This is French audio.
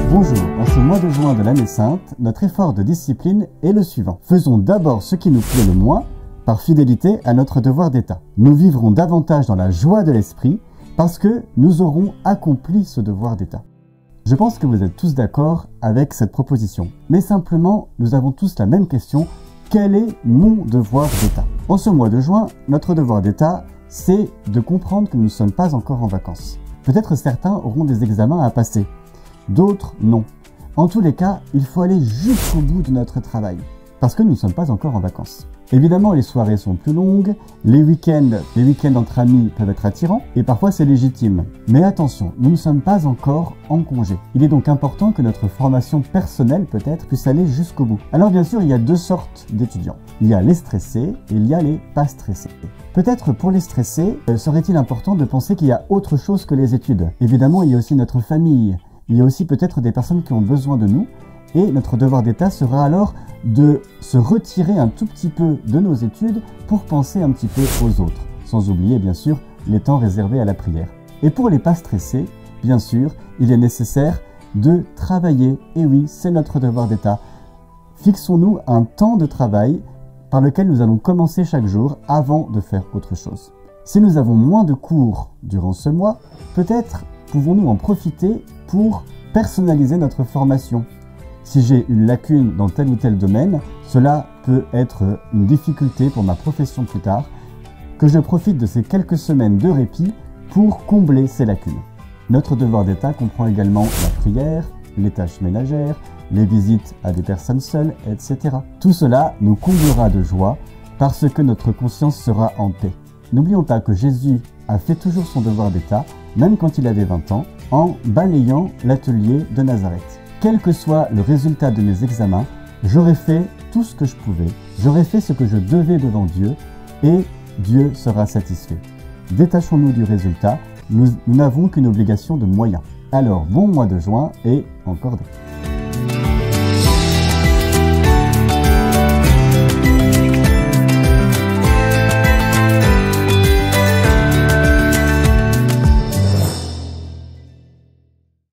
Bonjour, en ce mois de juin de l'année sainte, notre effort de discipline est le suivant. Faisons d'abord ce qui nous plaît le moins, par fidélité à notre devoir d'État. Nous vivrons davantage dans la joie de l'esprit, parce que nous aurons accompli ce devoir d'État. Je pense que vous êtes tous d'accord avec cette proposition, mais simplement, nous avons tous la même question, quel est mon devoir d'État? En ce mois de juin, notre devoir d'État, c'est de comprendre que nous ne sommes pas encore en vacances. Peut-être certains auront des examens à passer, d'autres non. En tous les cas, il faut aller jusqu'au bout de notre travail, parce que nous ne sommes pas encore en vacances. Évidemment, les soirées sont plus longues, les week-ends entre amis peuvent être attirants, et parfois c'est légitime. Mais attention, nous ne sommes pas encore en congé. Il est donc important que notre formation personnelle, peut-être, puisse aller jusqu'au bout. Alors bien sûr, il y a deux sortes d'étudiants. Il y a les stressés et il y a les pas stressés. Peut-être pour les stressés, serait-il important de penser qu'il y a autre chose que les études. Évidemment, il y a aussi notre famille, il y a aussi peut-être des personnes qui ont besoin de nous, et notre devoir d'État sera alors de se retirer un tout petit peu de nos études pour penser un petit peu aux autres, sans oublier bien sûr les temps réservés à la prière. Et pour les pas stressés, bien sûr, il est nécessaire de travailler, et oui, c'est notre devoir d'État. Fixons-nous un temps de travail par lequel nous allons commencer chaque jour avant de faire autre chose. Si nous avons moins de cours durant ce mois, peut-être pouvons-nous en profiter pour personnaliser notre formation. Si j'ai une lacune dans tel ou tel domaine, cela peut être une difficulté pour ma profession plus tard, que je profite de ces quelques semaines de répit pour combler ces lacunes. Notre devoir d'État comprend également la prière, les tâches ménagères, les visites à des personnes seules, etc. Tout cela nous comblera de joie parce que notre conscience sera en paix. N'oublions pas que Jésus a fait toujours son devoir d'État, même quand il avait 20 ans, en balayant l'atelier de Nazareth. Quel que soit le résultat de mes examens, j'aurais fait tout ce que je pouvais, j'aurais fait ce que je devais devant Dieu, et Dieu sera satisfait. Détachons-nous du résultat, nous n'avons qu'une obligation de moyens. Alors, bon mois de juin et encordé.